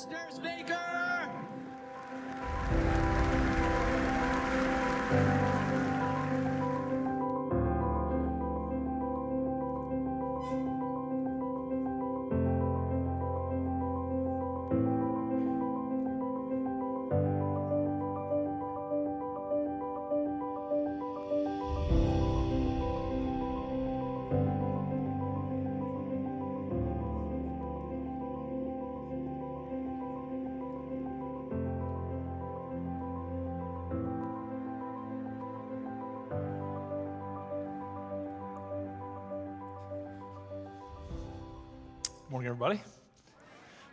Nurse Baker! Morning, everybody.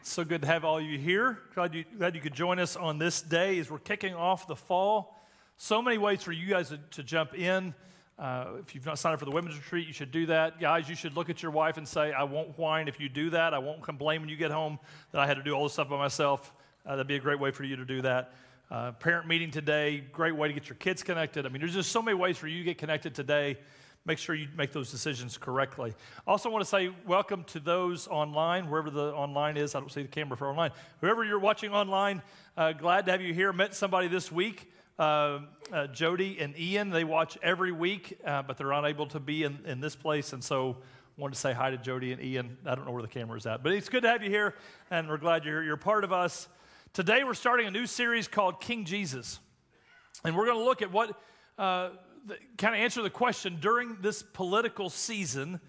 So good to have all you here. Glad you could join us on this day as we're kicking off the fall. So many ways for you guys to jump in. If you've not signed up for the women's retreat, you should do that. Guys, you should look at your wife and say, I won't whine if you do that. I won't complain when you get home that I had to do all this stuff by myself. That'd be a great way for you to do that. Parent meeting today, great way to get your kids connected. I mean, there's just so many ways for you to get connected today. Make sure you make those decisions correctly. Also want to say welcome to those online, wherever the online is. I don't see the camera for online. Whoever you're watching online, glad to have you here. Met somebody this week, Jody and Ian. They watch every week, but they're unable to be in this place, and so wanted to say hi to Jody and Ian. I don't know where the camera is at, but it's good to have you here, and we're glad you're here. You're part of us. Today we're starting a new series called King Jesus, and we're going to look at what kind of answer the question during this political season,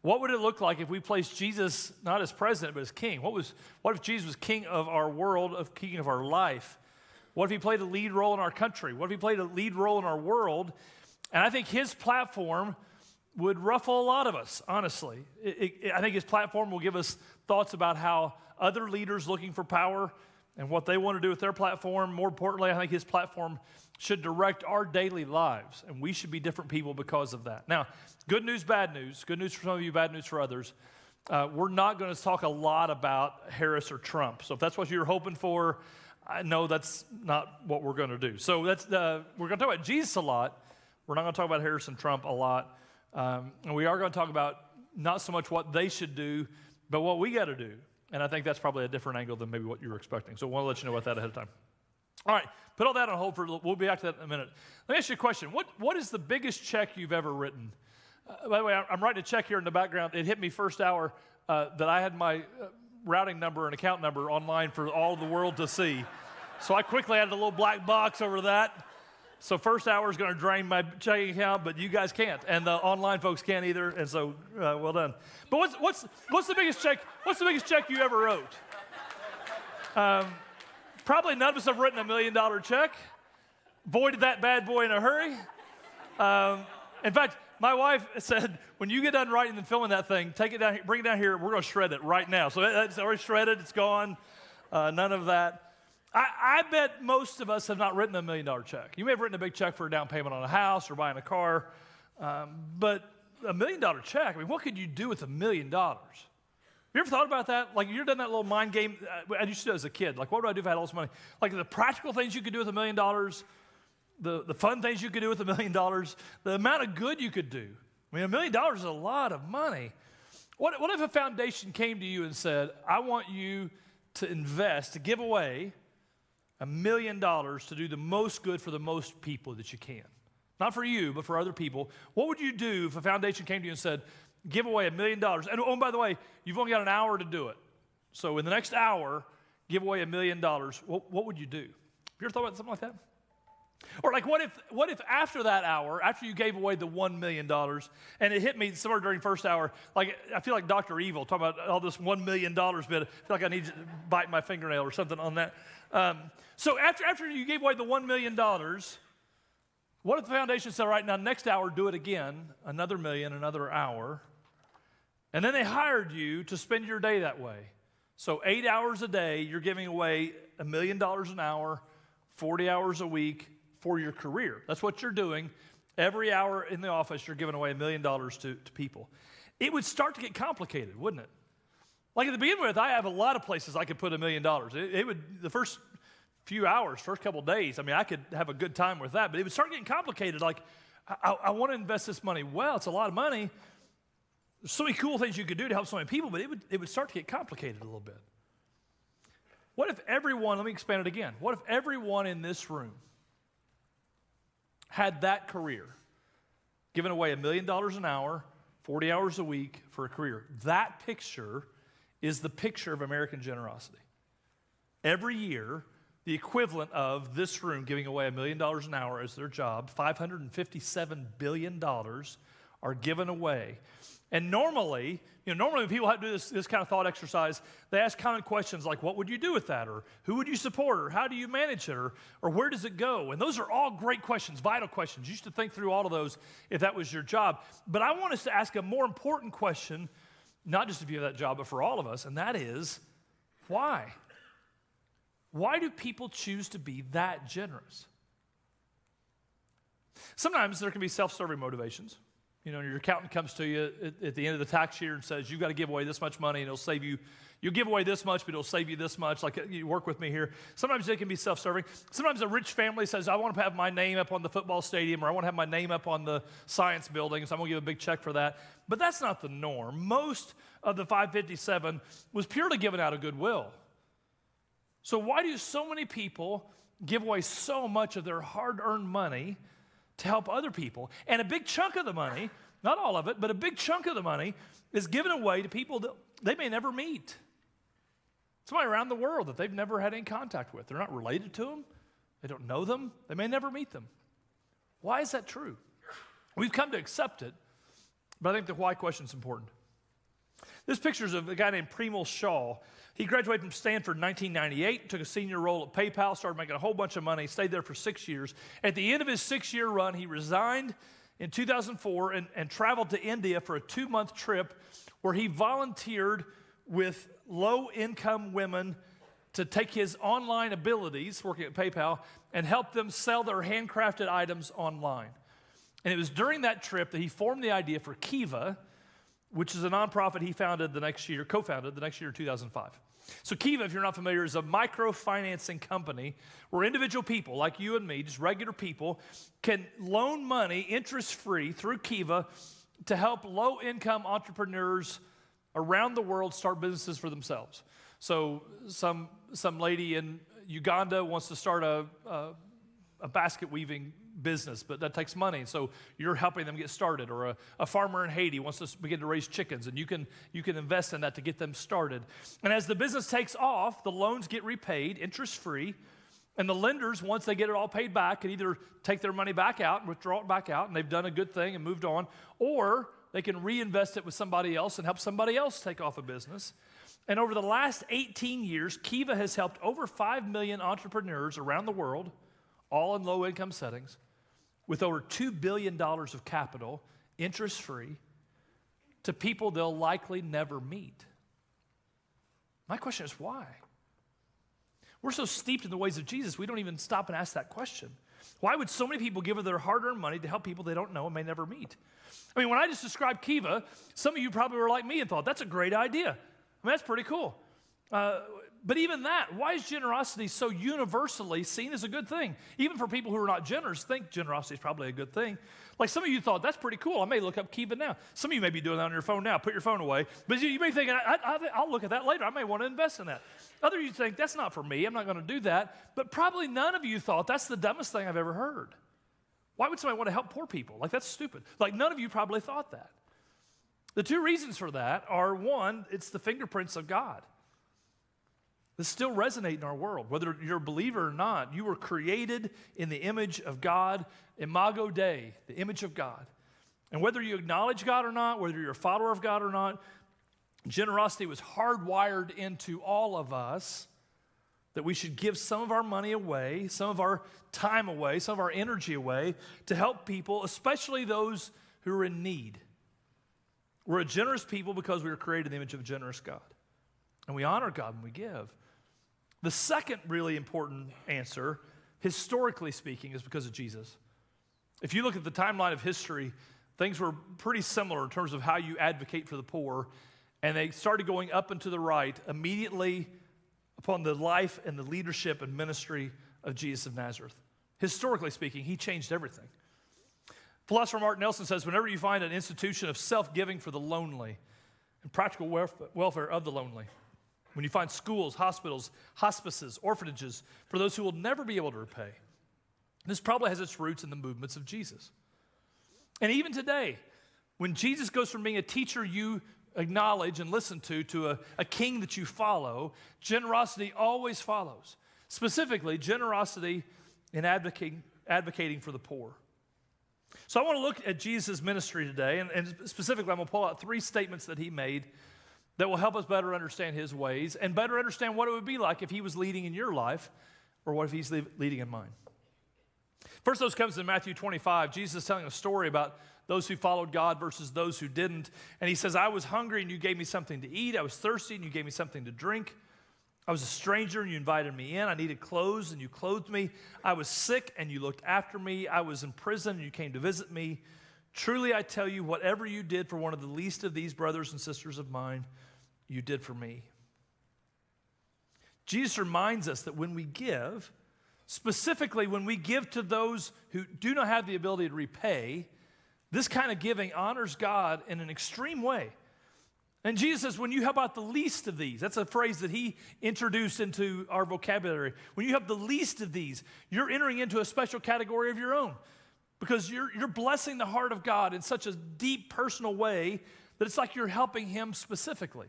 what would it look like if we placed Jesus not as president but as king? What if Jesus was king of our world, king of our life? What if he played a lead role in our country? What if he played a lead role in our world? And I think his platform would ruffle a lot of us, honestly. I think his platform will give us thoughts about how other leaders looking for power and what they want to do with their platform. More importantly, I think his platform should direct our daily lives, and we should be different people because of that. Now, good news, bad news. Good news for some of you, bad news for others. We're not going to talk a lot about Harris or Trump. So if that's what you're hoping for, I know that's not what we're going to do. So we're going to talk about Jesus a lot. We're not going to talk about Harris and Trump a lot. And we are going to talk about not so much what they should do, but what we got to do. And I think that's probably a different angle than maybe what you were expecting. So I want to let you know about that ahead of time. All right, put all that on hold we'll be back to that in a minute. Let me ask you a question. What is the biggest check you've ever written? By the way, I'm writing a check here in the background. It hit me first hour that I had my routing number and account number online for all the world to see. So I quickly added a little black box over that. So first hour is going to drain my checking account, but you guys can't, and the online folks can't either. And so, well done. But what's the biggest check? What's the biggest check you ever wrote? Probably none of us have written $1 million check. Voided that bad boy in a hurry. In fact, my wife said, when you get done writing and filming that thing, take it down here, bring it down here. We're going to shred it right now. So it's already shredded. It's gone. None of that. I bet most of us have not written $1 million check. You may have written a big check for a down payment on a house or buying a car, but $1 million check, I mean, what could you do with $1 million? You ever thought about that? Like, you've done that little mind game I used to do as a kid. Like, what would I do if I had all this money? Like, the practical things you could do with $1 million, the fun things you could do with $1 million, the amount of good you could do. I mean, $1 million is a lot of money. What if a foundation came to you and said, I want you to invest, to give away $1 million to do the most good for the most people that you can? Not for you, but for other people. What would you do if a foundation came to you and said, give away $1 million? And oh, by the way, you've only got an hour to do it. So in the next hour, give away $1 million. What would you do? Have you ever thought about something like that? Or like, what if after that hour, after you gave away the $1 million, and it hit me somewhere during first hour, like I feel like Dr. Evil, talking about all this $1 million bit, I feel like I need to bite my fingernail or something on that. So after you gave away the $1 million, what if the foundation said, all right, now next hour, do it again, another million, another hour, and then they hired you to spend your day that way. So 8 hours a day, you're giving away $1 million an hour, 40 hours a week for your career. That's what you're doing. Every hour in the office, you're giving away $1 million to people. It would start to get complicated, wouldn't it? Like, at the beginning with, I have a lot of places I could put $1 million. It would, the first few hours, first couple of days, I mean, I could have a good time with that, but it would start getting complicated. Like, I want to invest this money. Well, it's a lot of money. There's so many cool things you could do to help so many people, but it would start to get complicated a little bit. What if everyone, let me expand it again. What if everyone in this room had that career, giving away $1 million an hour, 40 hours a week for a career? That picture is the picture of American generosity. Every year, the equivalent of this room giving away $1 million an hour as their job, $557 billion are given away. And normally when people have to do this kind of thought exercise, they ask common questions like, what would you do with that? Or who would you support? Or how do you manage it? Or where does it go? And those are all great questions, vital questions. You should think through all of those if that was your job. But I want us to ask a more important question, not just if you have that job, but for all of us, and that is, why? Why do people choose to be that generous? Sometimes there can be self-serving motivations. Your accountant comes to you at the end of the tax year and says, you've got to give away this much money and it'll save you. You'll give away this much, but it'll save you this much. Like, you work with me here. Sometimes they can be self-serving. Sometimes a rich family says, I want to have my name up on the football stadium, or I want to have my name up on the science building, so I'm going to give a big check for that. But that's not the norm. Most of the 557 was purely given out of goodwill. So why do so many people give away so much of their hard-earned money to help other people? And a big chunk of the money, not all of it, but a big chunk of the money is given away to people that they may never meet. Somebody around the world that they've never had any contact with. They're not related to them. They don't know them. They may never meet them. Why is that true? We've come to accept it, but I think the why question is important. This picture is of a guy named Premal Shaw. He graduated from Stanford in 1998, took a senior role at PayPal, started making a whole bunch of money, stayed there for 6 years. At the end of his 6-year run, he resigned in 2004 and traveled to India for a 2-month trip where he volunteered with low-income women to take his online abilities, working at PayPal, and help them sell their handcrafted items online. And it was during that trip that he formed the idea for Kiva, which is a nonprofit he co-founded the next year in 2005. So Kiva, if you're not familiar, is a microfinancing company where individual people like you and me, just regular people, can loan money interest-free through Kiva to help low-income entrepreneurs around the world start businesses for themselves. So some lady in Uganda wants to start a basket weaving business, but that takes money. So you're helping them get started. Or a farmer in Haiti wants to begin to raise chickens, and you can invest in that to get them started. And as the business takes off, the loans get repaid, interest-free, and the lenders, once they get it all paid back, can either take their money back out and withdraw it back out, and they've done a good thing and moved on, or they can reinvest it with somebody else and help somebody else take off a business. And over the last 18 years, Kiva has helped over 5 million entrepreneurs around the world, all in low-income settings, with over $2 billion of capital, interest-free, to people they'll likely never meet. My question is why? We're so steeped in the ways of Jesus, we don't even stop and ask that question. Why would so many people give of their hard-earned money to help people they don't know and may never meet? I mean, when I just described Kiva, some of you probably were like me and thought, that's a great idea. I mean, that's pretty cool. But even that, why is generosity so universally seen as a good thing? Even for people who are not generous, think generosity is probably a good thing. Like some of you thought, that's pretty cool. I may look up Kiva now. Some of you may be doing that on your phone now. Put your phone away. But you may think, I'll look at that later. I may want to invest in that. Other of you think, that's not for me. I'm not going to do that. But probably none of you thought, that's the dumbest thing I've ever heard. Why would somebody want to help poor people? Like, that's stupid. Like, none of you probably thought that. The two reasons for that are, one, it's the fingerprints of God. That still resonate in our world. Whether you're a believer or not, you were created in the image of God, imago Dei, the image of God. And whether you acknowledge God or not, whether you're a follower of God or not, generosity was hardwired into all of us, that we should give some of our money away, some of our time away, some of our energy away to help people, especially those who are in need. We're a generous people because we were created in the image of a generous God. And we honor God when we give. The second really important answer, historically speaking, is because of Jesus. If you look at the timeline of history, things were pretty similar in terms of how you advocate for the poor, and they started going up and to the right immediately upon the life and the leadership and ministry of Jesus of Nazareth. Historically speaking, he changed everything. Philosopher Martin Nelson says, whenever you find an institution of self-giving for the lonely and practical welfare of the lonely, when you find schools, hospitals, hospices, orphanages for those who will never be able to repay. This probably has its roots in the movements of Jesus. And even today, when Jesus goes from being a teacher you acknowledge and listen to a king that you follow, generosity always follows. Specifically, generosity in advocating for the poor. So I want to look at Jesus' ministry today, and specifically I'm going to pull out 3 statements that he made that will help us better understand his ways and better understand what it would be like if he was leading in your life or what if he's leading in mine. First, those comes in Matthew 25. Jesus is telling a story about those who followed God versus those who didn't. And he says, I was hungry and you gave me something to eat. I was thirsty and you gave me something to drink. I was a stranger and you invited me in. I needed clothes and you clothed me. I was sick and you looked after me. I was in prison and you came to visit me. Truly, I tell you, whatever you did for one of the least of these brothers and sisters of mine, you did for me. Jesus reminds us that when we give, specifically when we give to those who do not have the ability to repay, this kind of giving honors God in an extreme way. And Jesus says, when you help out the least of these, that's a phrase that he introduced into our vocabulary. When you help the least of these, you're entering into a special category of your own because you're blessing the heart of God in such a deep personal way that it's like you're helping him specifically.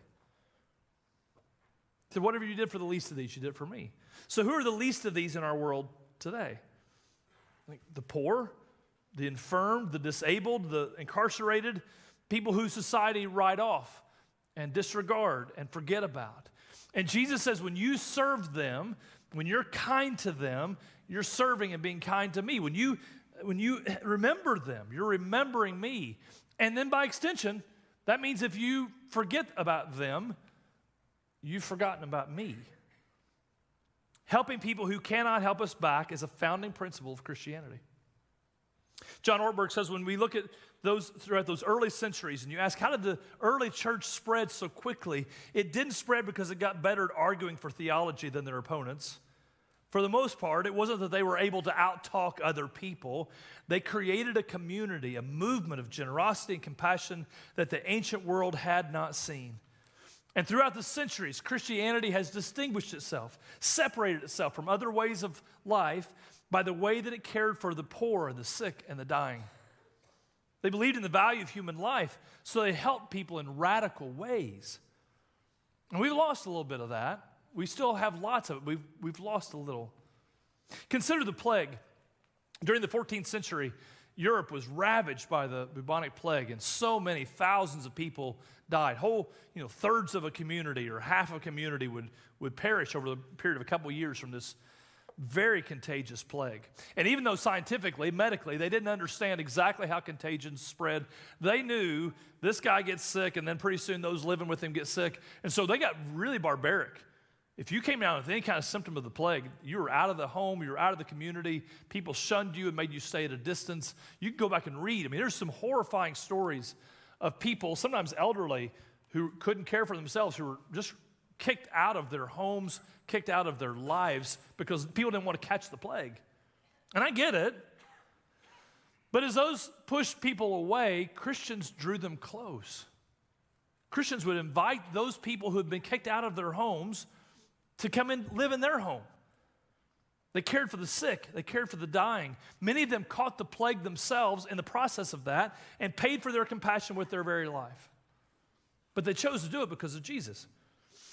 So whatever you did for the least of these, you did for me. So who are the least of these in our world today? Like the poor, the infirm, the disabled, the incarcerated, people who society write off and disregard and forget about. And Jesus says when you serve them, when you're kind to them, you're serving and being kind to me. When you remember them, you're remembering me. And then by extension, that means if you forget about them, you've forgotten about me. Helping people who cannot help us back is a founding principle of Christianity. John Ortberg says when we look at those throughout those early centuries and you ask how did the early church spread so quickly, it didn't spread because it got better at arguing for theology than their opponents. For the most part, it wasn't that they were able to out-talk other people. They created a community, a movement of generosity and compassion that the ancient world had not seen. And throughout the centuries, Christianity has distinguished itself, separated itself from other ways of life by the way that it cared for the poor and the sick and the dying. They believed in the value of human life, so they helped people in radical ways. And we've lost a little bit of that. We still have lots of it. We've lost a little. Consider the plague. During the 14th century, Europe was ravaged by the bubonic plague, and so many thousands of people died. Whole, thirds of a community or half a community would perish over the period of a couple of years from this very contagious plague. And even though scientifically, medically, they didn't understand exactly how contagion spread, they knew this guy gets sick, and then pretty soon those living with him get sick. And so they got really barbaric. If you came down with any kind of symptom of the plague, you were out of the home, you were out of the community, people shunned you and made you stay at a distance. You can go back and read. I mean, there's some horrifying stories of people, sometimes elderly, who couldn't care for themselves, who were just kicked out of their homes, kicked out of their lives because people didn't want to catch the plague. And I get it. But as those pushed people away, Christians drew them close. Christians would invite those people who had been kicked out of their homes to come and live in their home. They cared for the sick. They cared for the dying. Many of them caught the plague themselves in the process of that and paid for their compassion with their very life. But they chose to do it because of Jesus.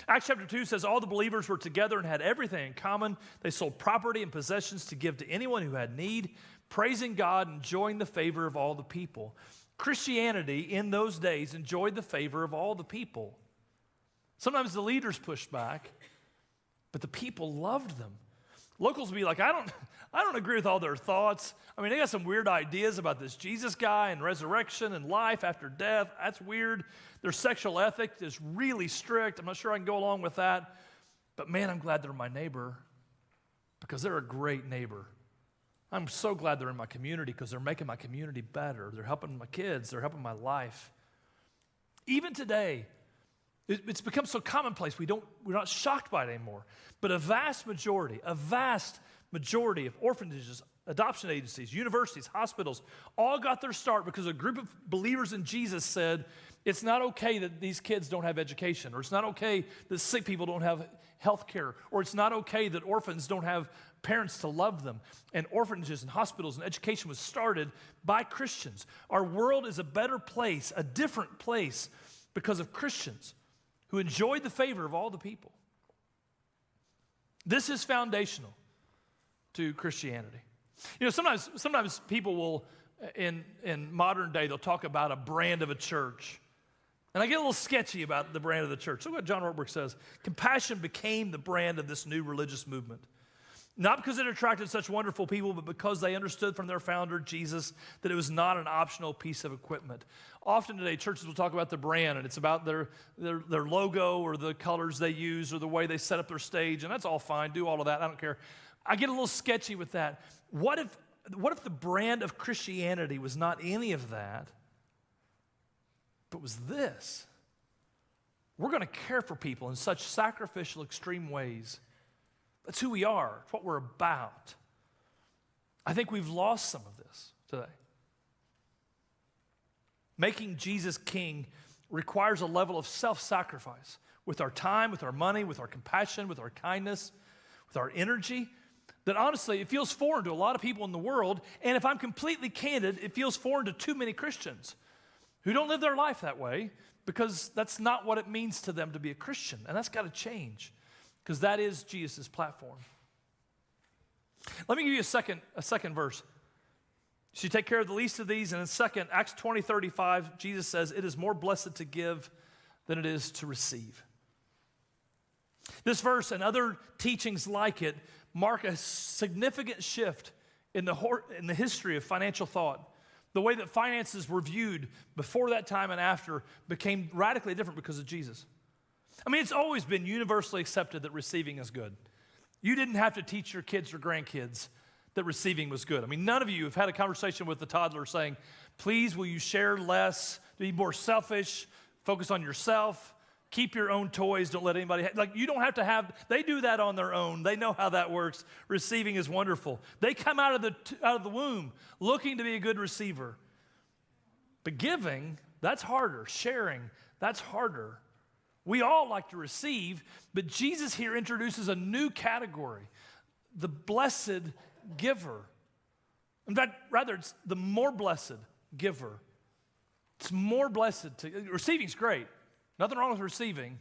Acts chapter 2 says all the believers were together and had everything in common. They sold property and possessions to give to anyone who had need, praising God and enjoying the favor of all the people. Christianity in those days enjoyed the favor of all the people. Sometimes the leaders pushed back, but the people loved them. Locals would be like, I don't agree with all their thoughts. I mean, they got some weird ideas about this Jesus guy and resurrection and life after death. That's weird. Their sexual ethic is really strict. I'm not sure I can go along with that. But man, I'm glad they're my neighbor because they're a great neighbor. I'm so glad they're in my community because they're making my community better. They're helping my kids. They're helping my life. Even today, it's become so commonplace, we're not shocked by it anymore. But a vast majority of orphanages, adoption agencies, universities, hospitals, all got their start because a group of believers in Jesus said, It's not okay that these kids don't have education, or it's not okay that sick people don't have health care, or it's not okay that orphans don't have parents to love them. And orphanages and hospitals and education was started by Christians. Our world is a better place, a different place, because of Christians who enjoyed the favor of all the people. This is foundational to Christianity. You know, sometimes people will, in modern day, they'll talk about a brand of a church. And I get a little sketchy about the brand of the church. Look what John Ortberg says. Compassion became the brand of this new religious movement. Not because it attracted such wonderful people, but because they understood from their founder, Jesus, that it was not an optional piece of equipment. Often today, churches will talk about the brand, and it's about their logo or the colors they use or the way they set up their stage, and that's all fine. Do all of that. I don't care. I get a little sketchy with that. What if the brand of Christianity was not any of that, but was this? We're going to care for people in such sacrificial, extreme ways. That's who we are. It's what we're about. I think we've lost some of this today. Making Jesus king requires a level of self-sacrifice with our time, with our money, with our compassion, with our kindness, with our energy, that honestly, it feels foreign to a lot of people in the world. And if I'm completely candid, it feels foreign to too many Christians who don't live their life that way, because that's not what it means to them to be a Christian. And that's got to change, because that is Jesus' platform. Let me give you a second verse. So you take care of the least of these, and in second, Acts 20:35, Jesus says, it is more blessed to give than it is to receive. This verse and other teachings like it mark a significant shift in the history of financial thought. The way that finances were viewed before that time and after became radically different because of Jesus. I mean, it's always been universally accepted that receiving is good. You didn't have to teach your kids or grandkids that receiving was good. I mean, none of you have had a conversation with the toddler saying, please, will you share less, be more selfish, focus on yourself, keep your own toys, don't let anybody like, you don't have to have, they do that on their own. They know how that works. Receiving is wonderful. They come out of the womb looking to be a good receiver. But giving, that's harder. Sharing, that's harder. We all like to receive, but Jesus here introduces a new category, the blessed giver. In fact, rather, it's the more blessed giver. It's more blessed receiving's great. Nothing wrong with receiving,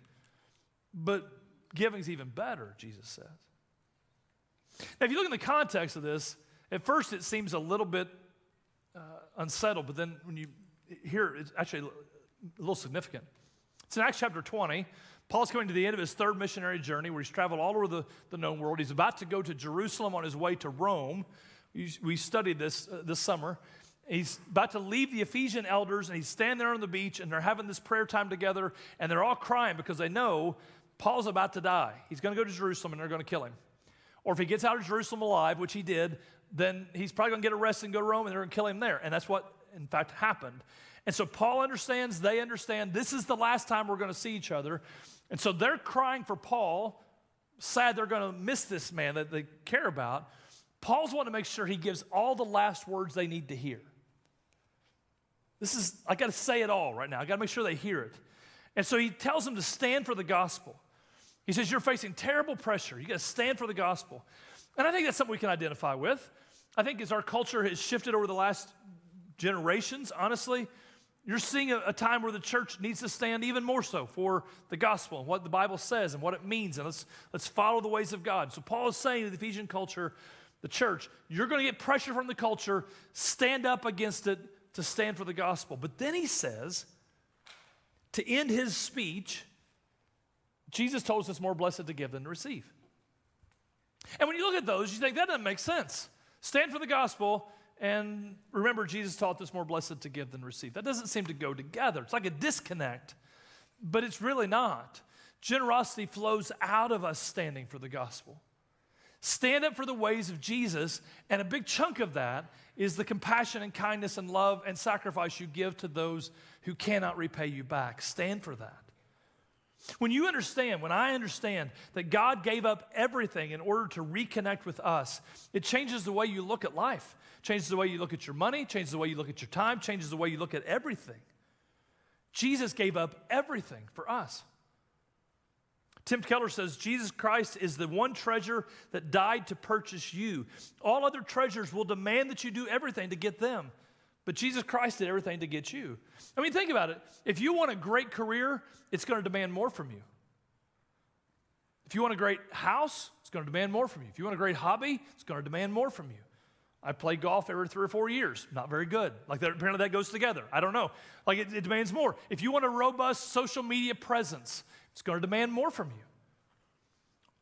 but giving's even better, Jesus says. Now, if you look in the context of this, at first it seems a little bit unsettled, but then when you hear it, it's actually a little significant. It's in Acts chapter 20. Paul's coming to the end of his third missionary journey where he's traveled all over the known world. He's about to go to Jerusalem on his way to Rome. We studied this summer. He's about to leave the Ephesian elders, and he's standing there on the beach, and they're having this prayer time together, and they're all crying because they know Paul's about to die. He's going to go to Jerusalem, and they're going to kill him. Or if he gets out of Jerusalem alive, which he did, then he's probably going to get arrested and go to Rome, and they're going to kill him there. And that's what, in fact, happened. And so Paul understands, they understand, this is the last time we're going to see each other. And so they're crying for Paul, sad they're going to miss this man that they care about. Paul's wanting to make sure he gives all the last words they need to hear. I got to say it all right now. I got to make sure they hear it. And so he tells them to stand for the gospel. He says, you're facing terrible pressure. You got to stand for the gospel. And I think that's something we can identify with. I think as our culture has shifted over the last generations, honestly, you're seeing a time where the church needs to stand even more so for the gospel and what the Bible says and what it means. And let's follow the ways of God. So Paul is saying to the Ephesian culture, the church, you're going to get pressure from the culture. Stand up against it to stand for the gospel. But then he says, to end his speech, Jesus told us it's more blessed to give than to receive. And when you look at those, you think that doesn't make sense. Stand for the gospel, and remember, Jesus taught us more blessed to give than receive. That doesn't seem to go together. It's like a disconnect, but it's really not. Generosity flows out of us standing for the gospel. Stand up for the ways of Jesus, and a big chunk of that is the compassion and kindness and love and sacrifice you give to those who cannot repay you back. Stand for that. When I understand that God gave up everything in order to reconnect with us, it changes the way you look at life, changes the way you look at your money, changes the way you look at your time, changes the way you look at everything. Jesus gave up everything for us. Tim Keller says, Jesus Christ is the one treasure that died to purchase you. All other treasures will demand that you do everything to get them. But Jesus Christ did everything to get you. I mean, think about it. If you want a great career, it's going to demand more from you. If you want a great house, it's going to demand more from you. If you want a great hobby, it's going to demand more from you. I play golf every 3 or 4 years. Not very good. Like apparently that goes together. I don't know. Like it demands more. If you want a robust social media presence, it's going to demand more from you.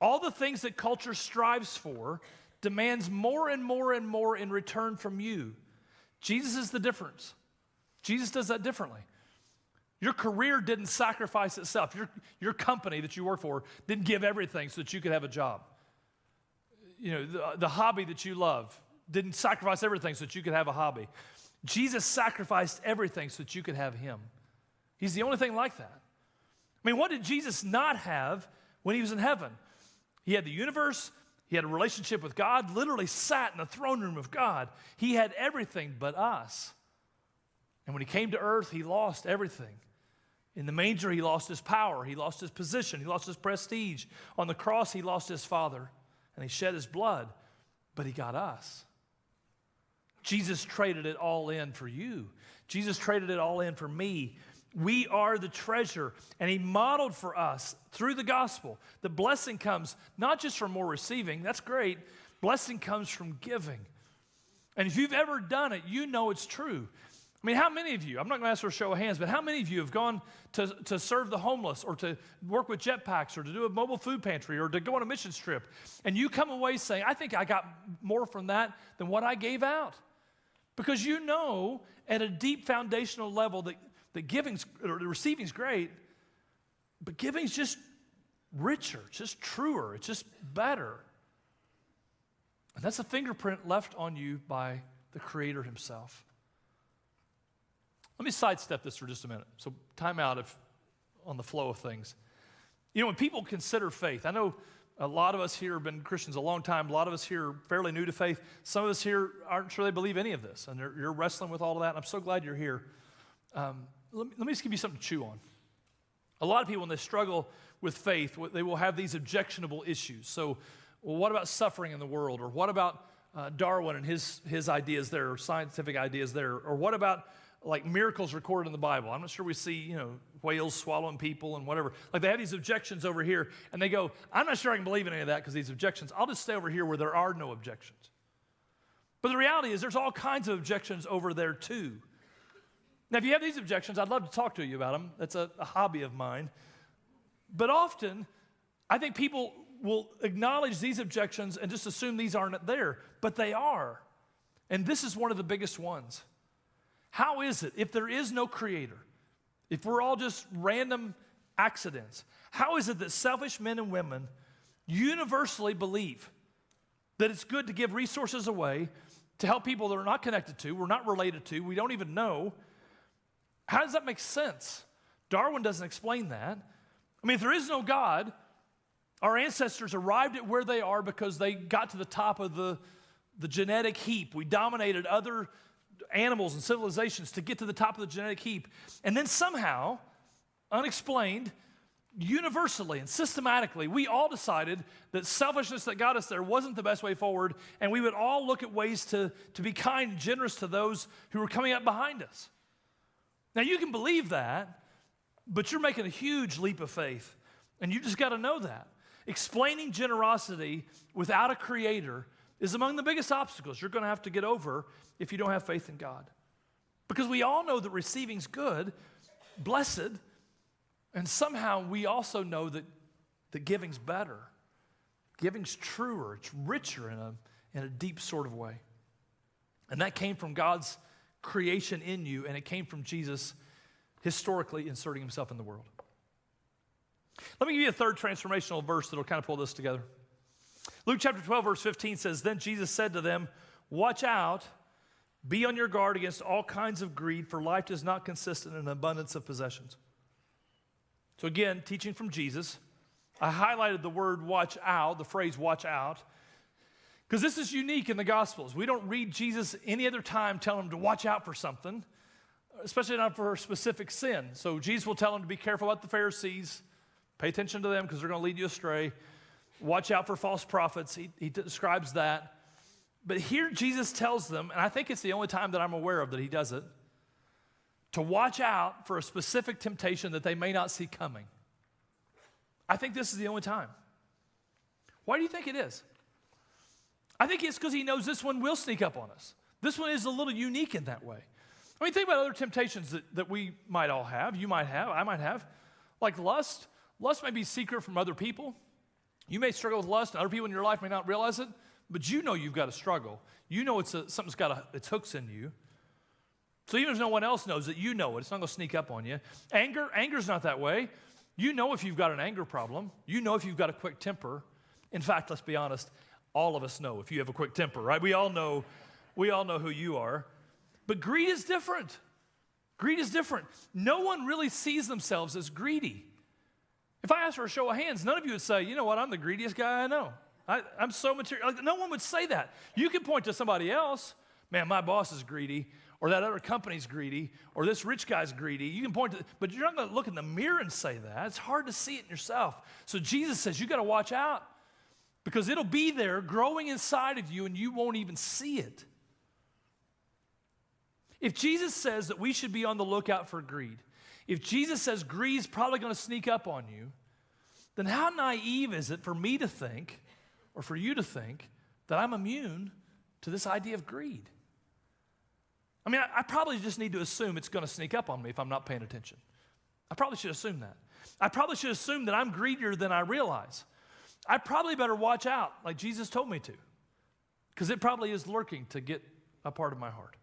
All the things that culture strives for demands more and more and more in return from you. Jesus is the difference. Jesus does that differently. Your career didn't sacrifice itself. Your company that you work for didn't give everything so that you could have a job. You know, the hobby that you love didn't sacrifice everything so that you could have a hobby. Jesus sacrificed everything so that you could have him. He's the only thing like that. I mean, what did Jesus not have when he was in heaven? He had the universe. He had a relationship with God, literally sat in the throne room of God. He had everything but us. And when he came to earth, he lost everything. In the manger, he lost his power. He lost his position. He lost his prestige. On the cross, he lost his Father, and he shed his blood, but he got us. Jesus traded it all in for you. Jesus traded it all in for me. We are the treasure, and he modeled for us through the gospel. The blessing comes not just from more receiving, that's great. Blessing comes from giving. And if you've ever done it, you know it's true. I mean, how many of you, I'm not going to ask for a show of hands, but how many of you have gone to serve the homeless or to work with jetpacks or to do a mobile food pantry or to go on a mission trip, and you come away saying, I think I got more from that than what I gave out? Because you know at a deep foundational level that giving's or receiving's great, but giving's just richer, it's just truer, it's just better. And that's a fingerprint left on you by the Creator himself. Let me sidestep this for just a minute. So time out on the flow of things. You know, when people consider faith, I know a lot of us here have been Christians a long time. A lot of us here are fairly new to faith. Some of us here aren't sure they believe any of this, and you're wrestling with all of that, and I'm so glad you're here. Let me just give you something to chew on. A lot of people, when they struggle with faith, they will have these objectionable issues. So, well, what about suffering in the world? Or what about Darwin and his ideas there, or scientific ideas there? Or what about like miracles recorded in the Bible? I'm not sure we see, whales swallowing people and whatever. Like they have these objections over here, and they go, I'm not sure I can believe in any of that because these objections. I'll just stay over here where there are no objections. But the reality is there's all kinds of objections over there too. Now, if you have these objections, I'd love to talk to you about them. That's a hobby of mine. But often, I think people will acknowledge these objections and just assume these aren't there, but they are. And this is one of the biggest ones. How is it, if there is no creator, if we're all just random accidents, how is it that selfish men and women universally believe that it's good to give resources away to help people that are not connected to, we're not related to, we don't even know? How does that make sense? Darwin doesn't explain that. I mean, if there is no God, our ancestors arrived at where they are because they got to the top of the genetic heap. We dominated other animals and civilizations to get to the top of the genetic heap. And then somehow, unexplained, universally and systematically, we all decided that selfishness that got us there wasn't the best way forward, and we would all look at ways to be kind and generous to those who were coming up behind us. Now, you can believe that, but you're making a huge leap of faith, and you just got to know that. Explaining generosity without a creator is among the biggest obstacles you're going to have to get over if you don't have faith in God. Because we all know that receiving's good, blessed, and somehow we also know that giving's better. Giving's truer, it's richer in a deep sort of way. And that came from God's creation in you, and it came from Jesus historically inserting himself in the world. Let me give you a third transformational verse that'll kind of pull this together. Luke chapter 12, verse 15 says, Then Jesus said to them, Watch out, be on your guard against all kinds of greed, for life does not consist in an abundance of possessions. So again, teaching from Jesus, I highlighted the word watch out, the phrase watch out, because this is unique in the Gospels. We don't read Jesus any other time telling him to watch out for something. especially not for a specific sin. So Jesus will tell them to be careful about the Pharisees. Pay attention to them because they're going to lead you astray. Watch out for false prophets. He describes that. But here Jesus tells them, and I think it's the only time that I'm aware of that he does it, to watch out for a specific temptation that they may not see coming. I think this is the only time. Why do you think it is? I think it's because he knows this one will sneak up on us. This one is a little unique in that way. I mean, think about other temptations that we might all have, you might have, I might have, like lust. Lust may be secret from other people. You may struggle with lust, and other people in your life may not realize it, but you know you've got a struggle. You know something's got its hooks in you. So even if no one else knows it, you know it. It's not going to sneak up on you. Anger's not that way. You know if you've got an anger problem. You know if you've got a quick temper. In fact, let's be honest, all of us know if you have a quick temper, right? We all know who you are. But greed is different. Greed is different. No one really sees themselves as greedy. If I asked for a show of hands, none of you would say, you know what, I'm the greediest guy I know. I'm so material. Like, no one would say that. You can point to somebody else. Man, my boss is greedy, or that other company's greedy, or this rich guy's greedy. You can point to, but you're not going to look in the mirror and say that. It's hard to see it in yourself. So Jesus says you got to watch out because it'll be there growing inside of you and you won't even see it. If Jesus says that we should be on the lookout for greed, if Jesus says greed's probably going to sneak up on you, then how naive is it for me to think, or for you to think, that I'm immune to this idea of greed? I mean, I probably just need to assume it's going to sneak up on me if I'm not paying attention. I probably should assume that. I probably should assume that I'm greedier than I realize. I probably better watch out like Jesus told me to, because it probably is lurking to get a part of my heart.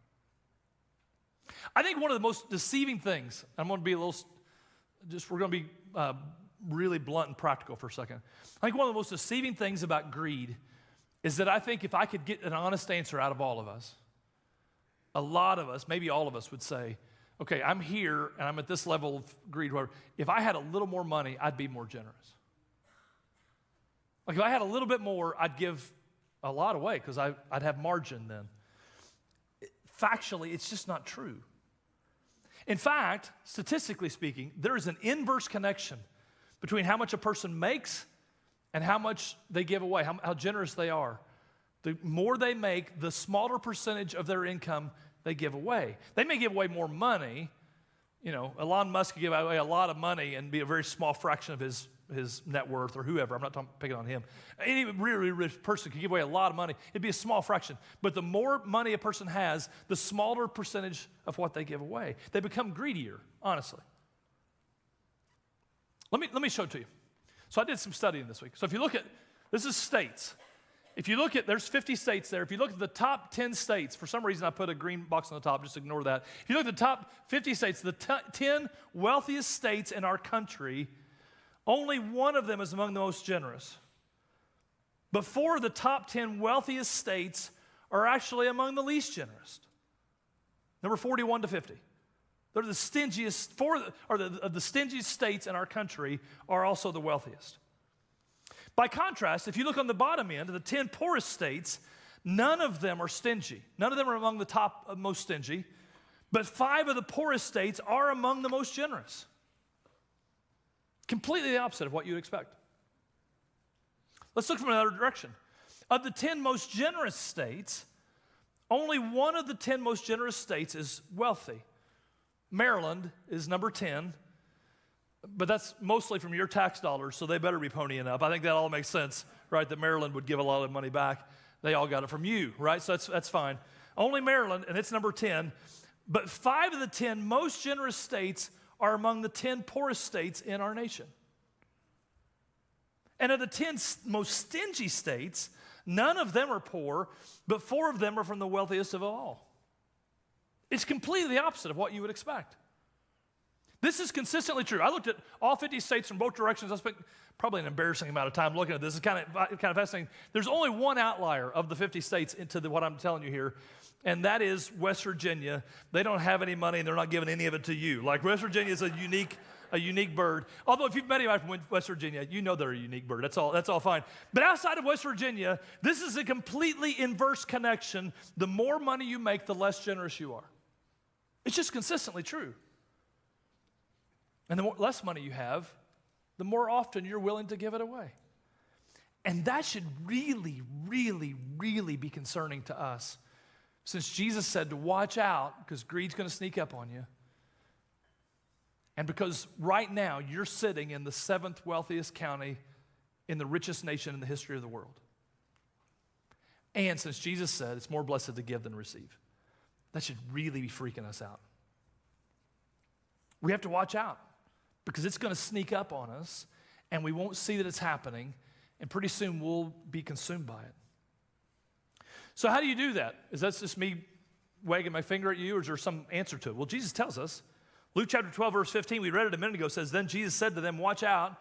I think one of the most deceiving things, I'm going to be we're going to be really blunt and practical for a second. I think one of the most deceiving things about greed is that I think if I could get an honest answer out of all of us, a lot of us, maybe all of us would say, okay, I'm here and I'm at this level of greed, whatever. If I had a little more money, I'd be more generous. Like if I had a little bit more, I'd give a lot away because I'd have margin then. Factually, it's just not true. In fact, statistically speaking, there is an inverse connection between how much a person makes and how much they give away, how generous they are. The more they make, the smaller percentage of their income they give away. They may give away more money. You know, Elon Musk could give away a lot of money and be a very small fraction of his net worth or whoever. I'm not picking on him. Any really rich person could give away a lot of money. It'd be a small fraction. But the more money a person has, the smaller percentage of what they give away. They become greedier, honestly. Let me show it to you. So I did some studying this week. So if you look at, this is states. If you look at, there's 50 states there. If you look at the top 10 states, for some reason I put a green box on the top, just ignore that. If you look at the top 50 states, the 10 wealthiest states in our country, only one of them is among the most generous. But 4 of the top 10 wealthiest states are actually among the least generous. Number 41 to 50. They're the stingiest, the stingiest states in our country are also the wealthiest. By contrast, if you look on the bottom end of the 10 poorest states, none of them are stingy. None of them are among the top most stingy, but 5 of the poorest states are among the most generous. Completely the opposite of what you'd expect. Let's look from another direction. Of the 10 most generous states, only one of the 10 most generous states is wealthy. Maryland is number 10, but that's mostly from your tax dollars, so they better be ponying up. I think that all makes sense, right, that Maryland would give a lot of money back. They all got it from you, right? So that's fine. Only Maryland, and it's number 10, but 5 of the 10 most generous states are among the 10 poorest states in our nation. And of the 10 most stingy states, none of them are poor, but 4 of them are from the wealthiest of all. It's completely the opposite of what you would expect. This is consistently true. I looked at all 50 states from both directions. I spent probably an embarrassing amount of time looking at this. It's kind of fascinating. There's only one outlier of the 50 states into what I'm telling you here, and that is West Virginia. They don't have any money, and they're not giving any of it to you. Like West Virginia is a unique bird. Although if you've met anybody from West Virginia, you know they're a unique bird. That's all fine. But outside of West Virginia, this is a completely inverse connection. The more money you make, the less generous you are. It's just consistently true. And the less money you have, the more often you're willing to give it away. And that should really, really, really be concerning to us, since Jesus said to watch out because greed's going to sneak up on you. And because right now you're sitting in the 7th wealthiest county in the richest nation in the history of the world. And since Jesus said it's more blessed to give than receive, that should really be freaking us out. We have to watch out because it's going to sneak up on us and we won't see that it's happening, and pretty soon we'll be consumed by it. So how do you do that? Is that just me wagging my finger at you, or is there some answer to it? Well, Jesus tells us. Luke chapter 12, verse 15, we read it a minute ago, says, "Then Jesus said to them, watch out,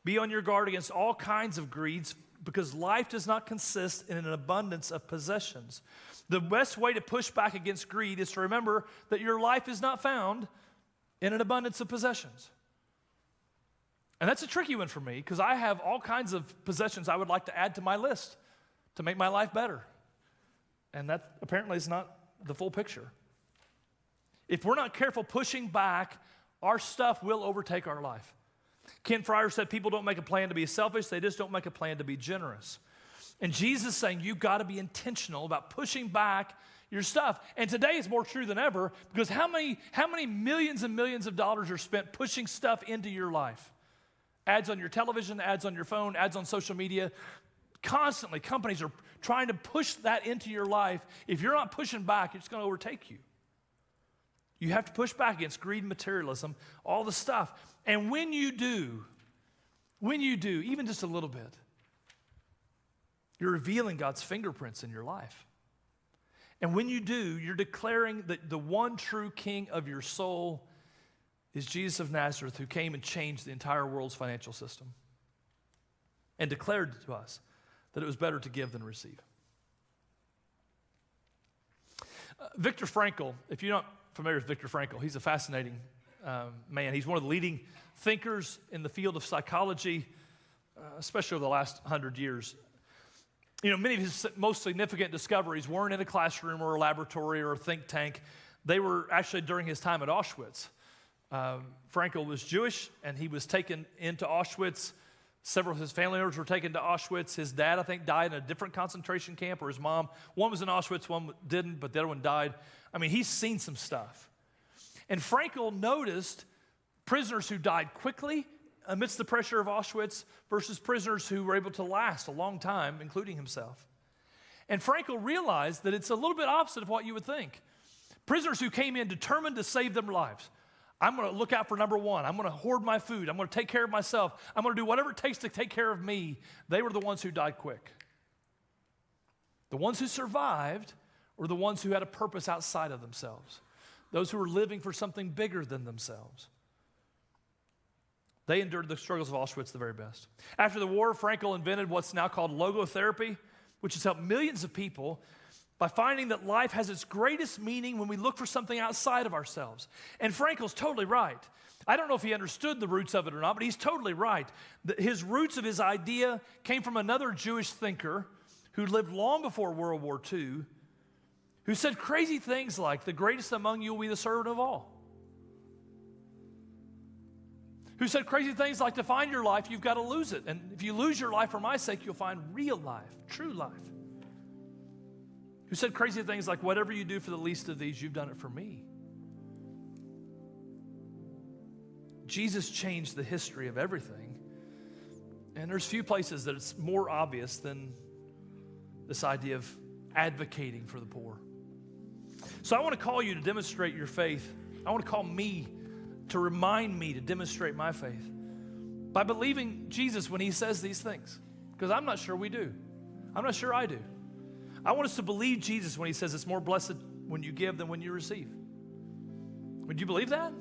be on your guard against all kinds of greeds, because life does not consist in an abundance of possessions." The best way to push back against greed is to remember that your life is not found in an abundance of possessions. And that's a tricky one for me, because I have all kinds of possessions I would like to add to my list to make my life better. And that apparently is not the full picture. If we're not careful pushing back, our stuff will overtake our life. Ken Fryer said people don't make a plan to be selfish, they just don't make a plan to be generous. And Jesus is saying you've got to be intentional about pushing back your stuff. And today is more true than ever, because how many millions and millions of dollars are spent pushing stuff into your life? Ads on your television, ads on your phone, ads on social media. Constantly, companies are trying to push that into your life. If you're not pushing back, it's going to overtake you. You have to push back against greed and materialism, all the stuff. And when you do, even just a little bit, you're revealing God's fingerprints in your life. And when you do, you're declaring that the one true king of your soul is Jesus of Nazareth, who came and changed the entire world's financial system and declared to us that it was better to give than receive. Viktor Frankl, if you're not familiar with Viktor Frankl, he's a fascinating man. He's one of the leading thinkers in the field of psychology, especially over the last 100 years. You know, many of his most significant discoveries weren't in a classroom or a laboratory or a think tank. They were actually during his time at Auschwitz. Frankl was Jewish, and he was taken into Auschwitz. Several of his family members were taken to Auschwitz. His dad, I think, died in a different concentration camp, or his mom. One was in Auschwitz, one didn't, but the other one died. I mean, he's seen some stuff. And Frankl noticed prisoners who died quickly amidst the pressure of Auschwitz versus prisoners who were able to last a long time, including himself. And Frankl realized that it's a little bit opposite of what you would think. Prisoners who came in determined to save their lives. I'm going to look out for number one. I'm going to hoard my food. I'm going to take care of myself. I'm going to do whatever it takes to take care of me. They were the ones who died quick. The ones who survived were the ones who had a purpose outside of themselves. Those who were living for something bigger than themselves. They endured the struggles of Auschwitz the very best. After the war, Frankl invented what's now called logotherapy, which has helped millions of people by finding that life has its greatest meaning when we look for something outside of ourselves. And Frankl's totally right. I don't know if he understood the roots of it or not, but he's totally right. His roots of his idea came from another Jewish thinker who lived long before World War II, who said crazy things like, "The greatest among you will be the servant of all." Who said crazy things like, "To find your life, you've got to lose it. And if you lose your life for my sake, you'll find real life, true life." Who said crazy things like, "Whatever you do for the least of these, you've done it for me." Jesus changed the history of everything. And there's few places that it's more obvious than this idea of advocating for the poor. So I want to call you to demonstrate your faith. I want to call me to remind me to demonstrate my faith by believing Jesus when he says these things, because I'm not sure we do. I'm not sure I do. I want us to believe Jesus when he says it's more blessed when you give than when you receive. Would you believe that?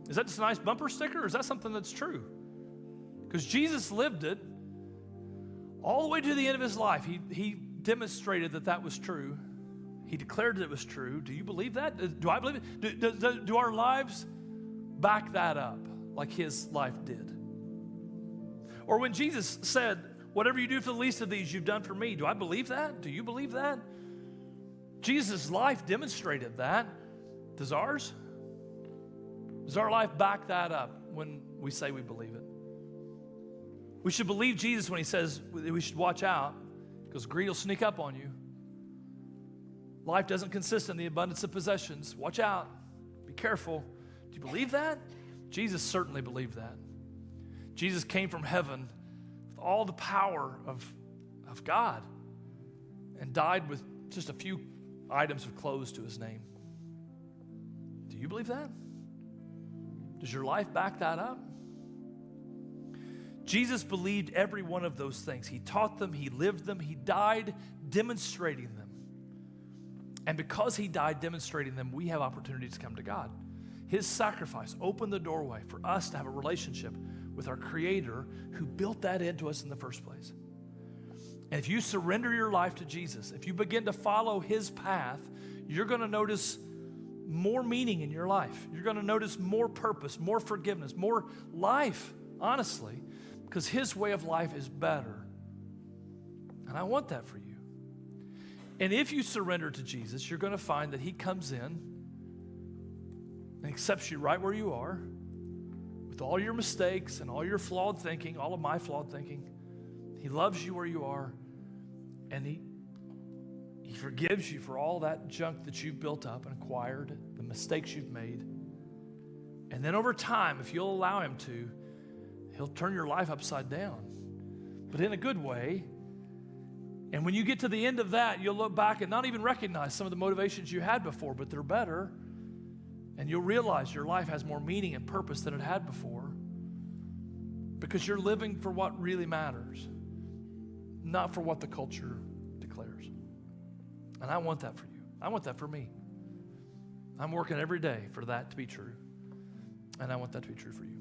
Is that just a nice bumper sticker, or is that something that's true? Because Jesus lived it all the way to the end of his life. He demonstrated that that was true. He declared that it was true. Do you believe that? Do I believe it? Do our lives back that up like his life did? Or when Jesus said, "Whatever you do for the least of these, you've done for me." Do I believe that? Do you believe that? Jesus' life demonstrated that. Does ours? Does our life back that up when we say we believe it? We should believe Jesus when he says we should watch out because greed will sneak up on you. Life doesn't consist in the abundance of possessions. Watch out. Be careful. Do you believe that? Jesus certainly believed that. Jesus came from heaven with all the power of God and died with just a few items of clothes to his name. Do you believe that? Does your life back that up? Jesus believed every one of those things. He taught them, he lived them, he died demonstrating them. And because he died demonstrating them, we have opportunities to come to God. His sacrifice opened the doorway for us to have a relationship with our Creator who built that into us in the first place. And if you surrender your life to Jesus, if you begin to follow his path, you're going to notice more meaning in your life. You're going to notice more purpose, more forgiveness, more life, honestly, because his way of life is better. And I want that for you. And if you surrender to Jesus, you're going to find that he comes in and accepts you right where you are with all your mistakes and all your flawed thinking, all of my flawed thinking. He loves you where you are, and he forgives you for all that junk that you've built up and acquired, the mistakes you've made. And then over time, if you'll allow him to, he'll turn your life upside down, but in a good way. And when you get to the end of that, you'll look back and not even recognize some of the motivations you had before, but they're better. And you'll realize your life has more meaning and purpose than it had before because you're living for what really matters, not for what the culture declares. And I want that for you. I want that for me. I'm working every day for that to be true. And I want that to be true for you.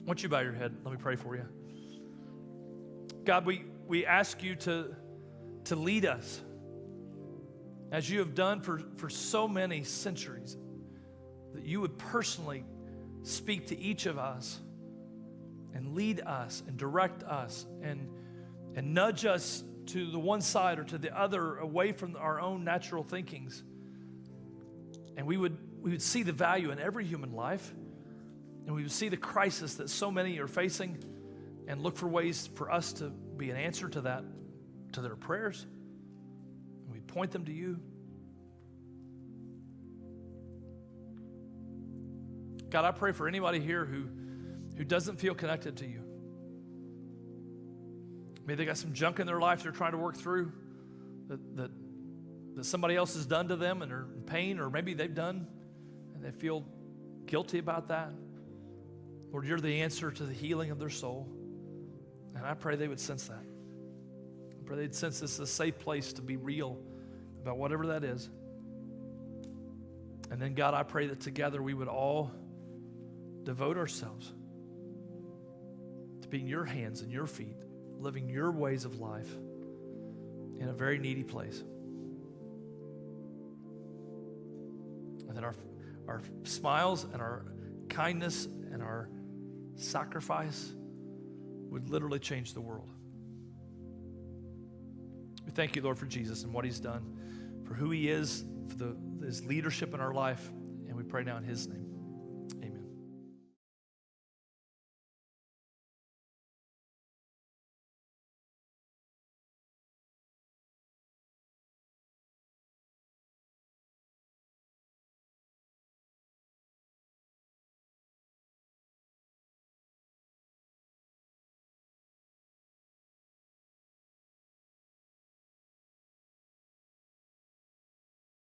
I want you to bow your head. Let me pray for you. God, we ask you to lead us as you have done for so many centuries, that you would personally speak to each of us and lead us and direct us and nudge us to the one side or to the other away from our own natural thinkings. And we would see the value in every human life, and we would see the crisis that so many are facing and look for ways for us to be an answer to that, to their prayers. And we point them to you. God, I pray for anybody here who doesn't feel connected to you. Maybe they got some junk in their life they're trying to work through that somebody else has done to them and they're in pain, or maybe they've done and they feel guilty about that. Lord, you're the answer to the healing of their soul. And I pray they would sense that. I pray they'd sense this is a safe place to be real about whatever that is. And then, God, I pray that together we would all devote ourselves to being your hands and your feet, living your ways of life in a very needy place. And that our smiles and our kindness and our sacrifice would literally change the world. We thank you, Lord, for Jesus and what he's done, for who he is, for his leadership in our life, and we pray now in his name.